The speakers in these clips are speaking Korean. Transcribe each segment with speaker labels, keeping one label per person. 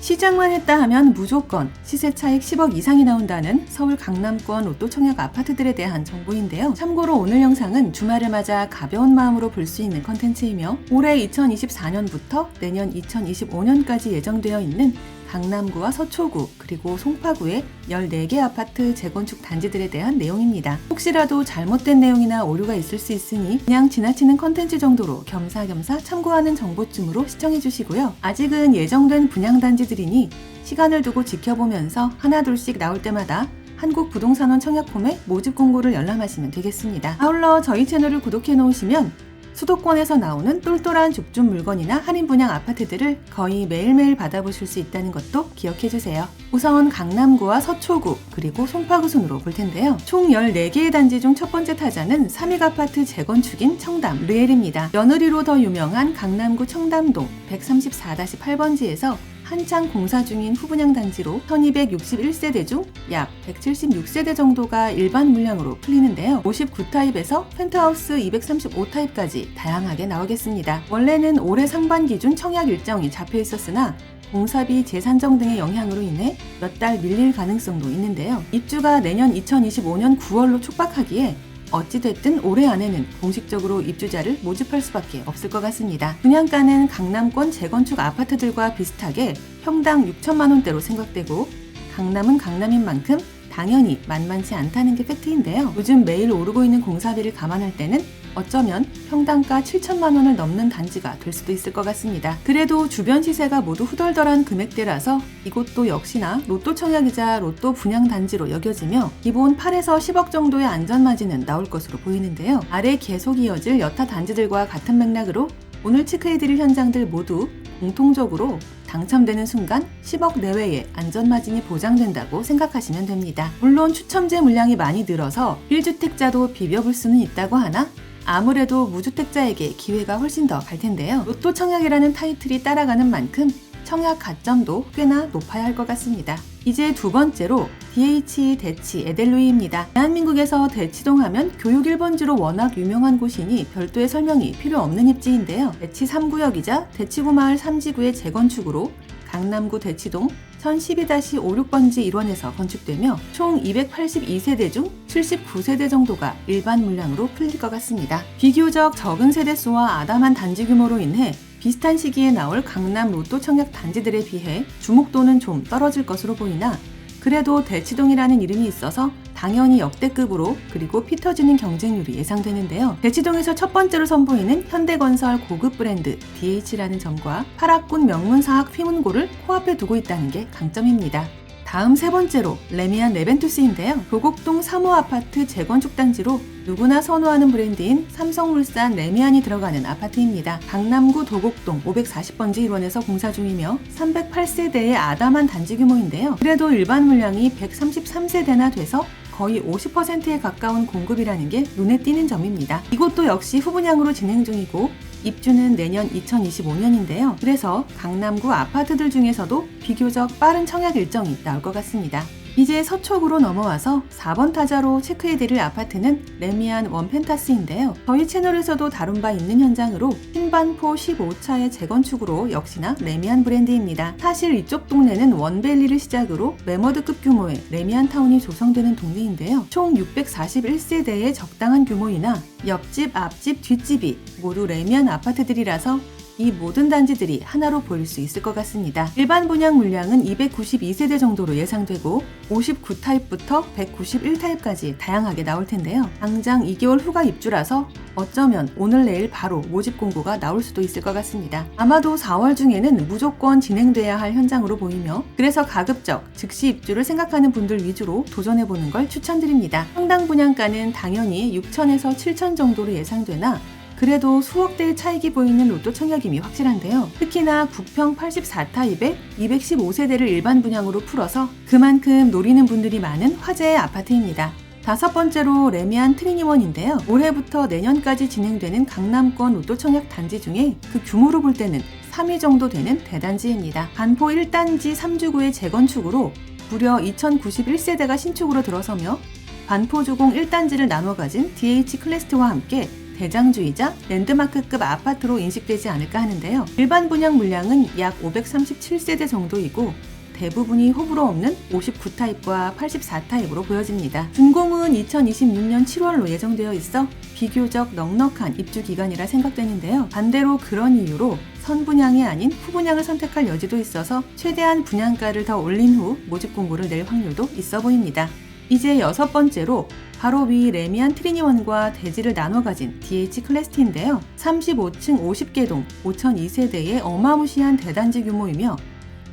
Speaker 1: 시장만 했다 하면 무조건 시세 차익 10억 이상이 나온다는 서울 강남권 로또 청약 아파트들에 대한 정보인데요. 참고로 오늘 영상은 주말을 맞아 가벼운 마음으로 볼 수 있는 컨텐츠이며 올해 2024년부터 내년 2025년까지 예정되어 있는 강남구와 서초구 그리고 송파구의 14개 아파트 재건축 단지들에 대한 내용입니다. 혹시라도 잘못된 내용이나 오류가 있을 수 있으니 그냥 지나치는 컨텐츠 정도로 겸사겸사 참고하는 정보쯤으로 시청해주시고요. 아직은 예정된 분양단지들이니 시간을 두고 지켜보면서 하나둘씩 나올 때마다 한국부동산원 청약홈에 모집 공고를 열람하시면 되겠습니다. 아울러 저희 채널을 구독해 놓으시면 수도권에서 나오는 똘똘한 줍줍 물건이나 할인 분양 아파트들을 거의 매일매일 받아보실 수 있다는 것도 기억해주세요. 우선 강남구와 서초구 그리고 송파구 순으로 볼 텐데요. 총 14개의 단지 중 첫 번째 타자는 삼익 아파트 재건축인 청담 르엘입니다. 며느리로 더 유명한 강남구 청담동 134-8번지에서 한창 공사 중인 후분양 단지로 1261세대 중 약 176세대 정도가 일반 물량으로 풀리는데요. 59타입에서 펜트하우스 235타입까지 다양하게 나오겠습니다. 원래는 올해 상반기 중 청약 일정이 잡혀 있었으나 공사비 재산정 등의 영향으로 인해 몇 달 밀릴 가능성도 있는데요. 입주가 내년 2025년 9월로 촉박하기에 어찌됐든 올해 안에는 공식적으로 입주자를 모집할 수밖에 없을 것 같습니다. 분양가는 강남권 재건축 아파트들과 비슷하게 평당 6천만 원대로 생각되고 강남은 강남인 만큼 당연히 만만치 않다는 게 팩트인데요. 요즘 매일 오르고 있는 공사비를 감안할 때는 어쩌면 평당가 7천만 원을 넘는 단지가 될 수도 있을 것 같습니다. 그래도 주변 시세가 모두 후덜덜한 금액대라서 이곳도 역시나 로또 청약이자 로또 분양 단지로 여겨지며 기본 8에서 10억 정도의 안전마진은 나올 것으로 보이는데요. 아래 계속 이어질 여타 단지들과 같은 맥락으로 오늘 체크해드릴 현장들 모두 공통적으로 당첨되는 순간 10억 내외의 안전마진이 보장된다고 생각하시면 됩니다. 물론 추첨제 물량이 많이 늘어서 1주택자도 비벼볼 수는 있다고 하나 아무래도 무주택자에게 기회가 훨씬 더 갈 텐데요. 로또 청약이라는 타이틀이 따라가는 만큼 청약 가점도 꽤나 높아야 할 것 같습니다. 이제 두 번째로 DH 대치 에델루이입니다. 대한민국에서 대치동 하면 교육 1번지로 워낙 유명한 곳이니 별도의 설명이 필요 없는 입지인데요. 대치 3구역이자 대치구 마을 3지구의 재건축으로 강남구 대치동 1012-56번지 일원에서 건축되며 총 282세대 중 79세대 정도가 일반 물량으로 풀릴 것 같습니다. 비교적 적은 세대수와 아담한 단지 규모로 인해 비슷한 시기에 나올 강남 로또 청약 단지들에 비해 주목도는 좀 떨어질 것으로 보이나 그래도 대치동이라는 이름이 있어서 당연히 역대급으로 그리고 피 터지는 경쟁률이 예상되는데요. 대치동에서 첫 번째로 선보이는 현대건설 고급 브랜드 DH라는 점과 파라군 명문사학 휘문고를 코앞에 두고 있다는 게 강점입니다. 다음 세 번째로 레미안 레벤투스인데요. 도곡동 3호 아파트 재건축 단지로 누구나 선호하는 브랜드인 삼성물산 레미안이 들어가는 아파트입니다. 강남구 도곡동 540번지 일원에서 공사 중이며 308세대의 아담한 단지 규모인데요. 그래도 일반 물량이 133세대나 돼서 거의 50%에 가까운 공급이라는 게 눈에 띄는 점입니다. 이곳도 역시 후분양으로 진행 중이고 입주는 내년 2025년인데요. 그래서 강남구 아파트들 중에서도 비교적 빠른 청약 일정이 나올 것 같습니다. 이제 서초구로 넘어와서 4번 타자로 체크해드릴 아파트는 레미안 원펜타스인데요. 저희 채널에서도 다룬 바 있는 현장으로 신반포 15차의 재건축으로 역시나 레미안 브랜드입니다. 사실 이쪽 동네는 원밸리를 시작으로 메머드급 규모의 레미안 타운이 조성되는 동네인데요. 총 641세대의 적당한 규모이나 옆집, 앞집, 뒷집이 모두 레미안 아파트들이라서 이 모든 단지들이 하나로 보일 수 있을 것 같습니다. 일반 분양 물량은 292세대 정도로 예상되고 59타입부터 191타입까지 다양하게 나올 텐데요. 당장 2개월 후가 입주라서 어쩌면 오늘 내일 바로 모집 공고가 나올 수도 있을 것 같습니다. 아마도 4월 중에는 무조건 진행돼야 할 현장으로 보이며 그래서 가급적 즉시 입주를 생각하는 분들 위주로 도전해보는 걸 추천드립니다. 평당 분양가는 당연히 6천에서 7천 정도로 예상되나 그래도 수억대의 차익이 보이는 로또 청약임이 확실한데요. 특히나 국평 84타입에 215세대를 일반 분양으로 풀어서 그만큼 노리는 분들이 많은 화제의 아파트입니다. 다섯 번째로 레미안 트리니원인데요. 올해부터 내년까지 진행되는 강남권 로또 청약 단지 중에 그 규모로 볼 때는 3위 정도 되는 대단지입니다. 반포 1단지 3주구의 재건축으로 무려 2091세대가 신축으로 들어서며 반포주공 1단지를 나눠 가진 DH 클래스트와 함께 대장주이자 랜드마크급 아파트로 인식되지 않을까 하는데요. 일반 분양 물량은 약 537세대 정도이고 대부분이 호불호 없는 59타입과 84타입으로 보여집니다. 준공은 2026년 7월로 예정되어 있어 비교적 넉넉한 입주 기간이라 생각되는데요. 반대로 그런 이유로 선분양이 아닌 후분양을 선택할 여지도 있어서 최대한 분양가를 더 올린 후 모집 공고를 낼 확률도 있어 보입니다. 이제 6번째로 바로 위 레미안 트리니원과 대지를 나눠 가진 DH 클래스티인데요. 35층 50개 동 5,002세대의 어마무시한 대단지 규모이며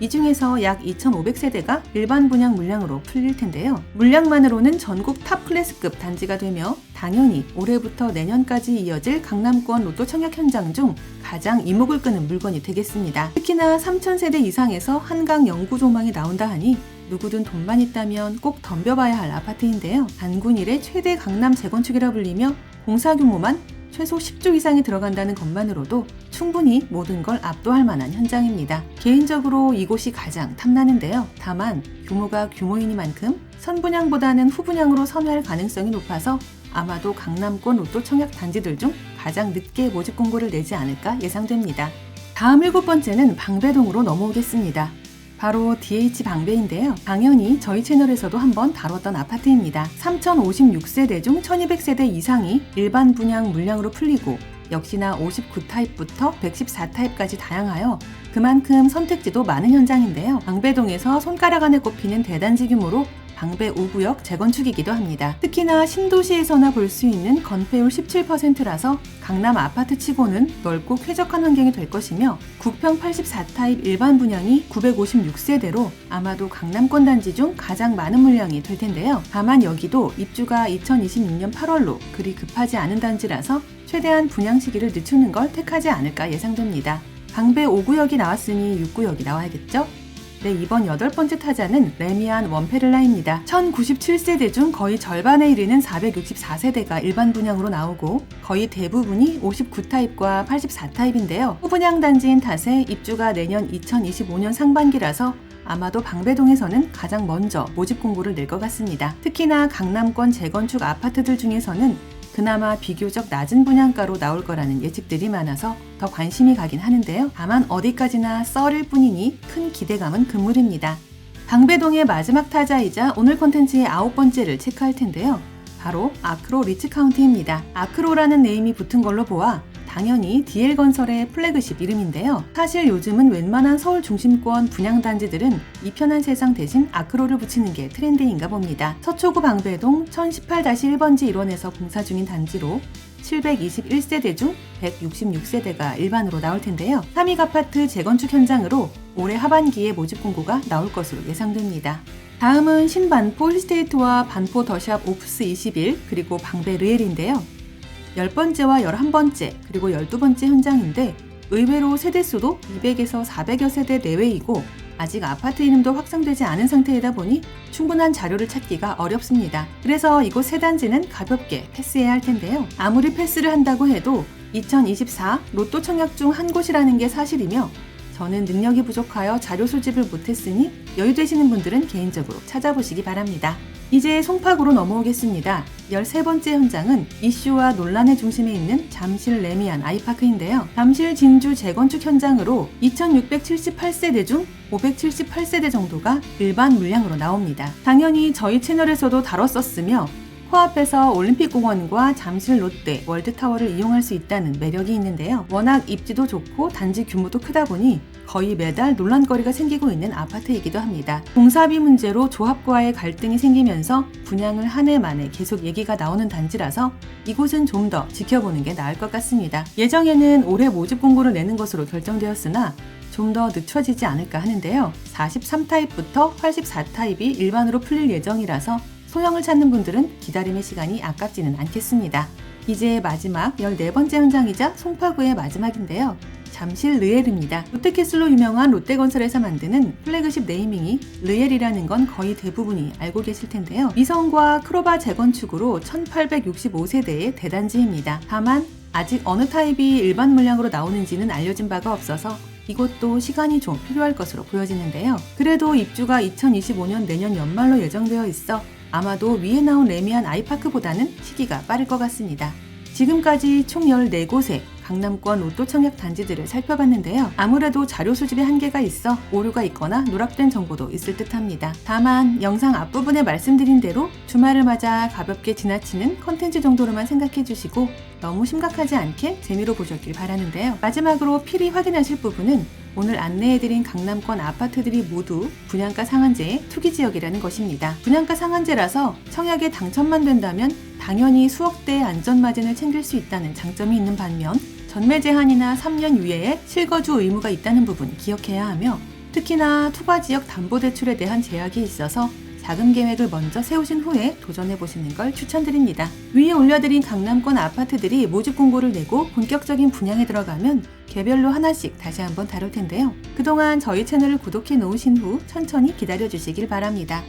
Speaker 1: 이 중에서 약 2,500세대가 일반 분양 물량으로 풀릴 텐데요. 물량만으로는 전국 탑 클래스급 단지가 되며 당연히 올해부터 내년까지 이어질 강남권 로또 청약 현장 중 가장 이목을 끄는 물건이 되겠습니다. 특히나 3,000세대 이상에서 한강 영구 조망이 나온다 하니 누구든 돈만 있다면 꼭 덤벼봐야 할 아파트인데요. 단군 이래 최대 강남 재건축이라 불리며 공사 규모만 최소 10조 이상이 들어간다는 것만으로도 충분히 모든 걸 압도할 만한 현장입니다. 개인적으로 이곳이 가장 탐나는데요. 다만 규모가 규모이니만큼 선분양보다는 후분양으로 선호할 가능성이 높아서 아마도 강남권 로또 청약 단지들 중 가장 늦게 모집 공고를 내지 않을까 예상됩니다. 다음 7번째는 방배동으로 넘어오겠습니다. 바로 DH 방배인데요. 당연히 저희 채널에서도 한번 다뤘던 아파트입니다. 3,056세대 중 1,200세대 이상이 일반 분양 물량으로 풀리고 역시나 59타입부터 114타입까지 다양하여 그만큼 선택지도 많은 현장인데요. 방배동에서 손가락 안에 꼽히는 대단지 규모로 방배 5구역 재건축이기도 합니다. 특히나 신도시에서나 볼 수 있는 건폐율 17%라서 강남 아파트 치고는 넓고 쾌적한 환경이 될 것이며 국평 84타입 일반 분양이 956세대로 아마도 강남권 단지 중 가장 많은 물량이 될 텐데요. 다만 여기도 입주가 2026년 8월로 그리 급하지 않은 단지라서 최대한 분양 시기를 늦추는 걸 택하지 않을까 예상됩니다. 방배 5구역이 나왔으니 6구역이 나와야겠죠? 네, 이번 8번째 타자는 레미안 원페를라입니다. 1097세대 중 거의 절반에 이르는 464세대가 일반 분양으로 나오고 거의 대부분이 59타입과 84타입인데요. 후분양 단지인 탓에 입주가 내년 2025년 상반기라서 아마도 방배동에서는 가장 먼저 모집 공고를 낼 것 같습니다. 특히나 강남권 재건축 아파트들 중에서는 그나마 비교적 낮은 분양가로 나올 거라는 예측들이 많아서 더 관심이 가긴 하는데요. 다만 어디까지나 썰일 뿐이니 큰 기대감은 금물입니다. 방배동의 마지막 타자이자 오늘 콘텐츠의 9번째를 체크할 텐데요. 바로 아크로 리츠카운티입니다. 아크로라는 네임이 붙은 걸로 보아 당연히 DL건설의 플래그십 이름인데요. 사실 요즘은 웬만한 서울 중심권 분양단지들은 이 편한 세상 대신 아크로를 붙이는 게 트렌드인가 봅니다. 서초구 방배동 1018-1번지 1원에서 공사 중인 단지로 721세대 중 166세대가 일반으로 나올 텐데요. 삼익 아파트 재건축 현장으로 올해 하반기에 모집 공고가 나올 것으로 예상됩니다. 다음은 신반포 힐스테이트와 반포 더샵 오프스 21 그리고 방배 르엘인데요. 10번째와 11번째 그리고 12번째 현장인데 의외로 세대수도 200에서 400여 세대 내외이고 아직 아파트 이름도 확정되지 않은 상태이다 보니 충분한 자료를 찾기가 어렵습니다. 그래서 이곳 세 단지는 가볍게 패스해야 할 텐데요. 아무리 패스를 한다고 해도 2024 로또 청약 중 한 곳이라는 게 사실이며 저는 능력이 부족하여 자료 수집을 못했으니 여유되시는 분들은 개인적으로 찾아보시기 바랍니다. 이제 송파구로 넘어오겠습니다. 13번째 현장은 이슈와 논란의 중심에 있는 잠실 레미안 아이파크인데요. 잠실 진주 재건축 현장으로 2678세대 중 578세대 정도가 일반 물량으로 나옵니다. 당연히 저희 채널에서도 다뤘었으며 코앞에서 올림픽공원과 잠실 롯데 월드타워를 이용할 수 있다는 매력이 있는데요. 워낙 입지도 좋고 단지 규모도 크다 보니 거의 매달 논란거리가 생기고 있는 아파트이기도 합니다. 공사비 문제로 조합과의 갈등이 생기면서 분양을 한 해 만에 계속 얘기가 나오는 단지라서 이곳은 좀 더 지켜보는 게 나을 것 같습니다. 예정에는 올해 모집 공고를 내는 것으로 결정되었으나 좀 더 늦춰지지 않을까 하는데요. 43타입부터 84타입이 일반으로 풀릴 예정이라서 소형을 찾는 분들은 기다림의 시간이 아깝지는 않겠습니다. 이제 마지막 14번째 현장이자 송파구의 마지막인데요. 잠실 르엘입니다. 롯데캐슬로 유명한 롯데건설에서 만드는 플래그십 네이밍이 르엘이라는 건 거의 대부분이 알고 계실 텐데요. 미성과 크로바 재건축으로 1865세대의 대단지입니다. 다만 아직 어느 타입이 일반 물량으로 나오는지는 알려진 바가 없어서 이것도 시간이 좀 필요할 것으로 보여지는데요. 그래도 입주가 2025년 내년 연말로 예정되어 있어 아마도 위에 나온 레미안 아이파크보다는 시기가 빠를 것 같습니다. 지금까지 총 14곳의 강남권 로또 청약 단지들을 살펴봤는데요. 아무래도 자료 수집에 한계가 있어 오류가 있거나 누락된 정보도 있을 듯합니다. 다만 영상 앞부분에 말씀드린 대로 주말을 맞아 가볍게 지나치는 컨텐츠 정도로만 생각해 주시고 너무 심각하지 않게 재미로 보셨길 바라는데요. 마지막으로 필히 확인하실 부분은 오늘 안내해드린 강남권 아파트들이 모두 분양가 상한제의 투기지역이라는 것입니다. 분양가 상한제라서 청약에 당첨만 된다면 당연히 수억대의 안전마진을 챙길 수 있다는 장점이 있는 반면 전매 제한이나 3년 유예에 실거주 의무가 있다는 부분 기억해야 하며 특히나 투과지역 담보대출에 대한 제약이 있어서 자금 계획을 먼저 세우신 후에 도전해보시는 걸 추천드립니다. 위에 올려드린 강남권 아파트들이 모집 공고를 내고 본격적인 분양에 들어가면 개별로 하나씩 다시 한번 다룰 텐데요. 그동안 저희 채널을 구독해 놓으신 후 천천히 기다려주시길 바랍니다.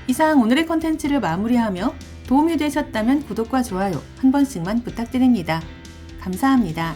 Speaker 1: 이상 오늘의 컨텐츠를 마무리하며 도움이 되셨다면 구독과 좋아요 한 번씩만 부탁드립니다. 감사합니다.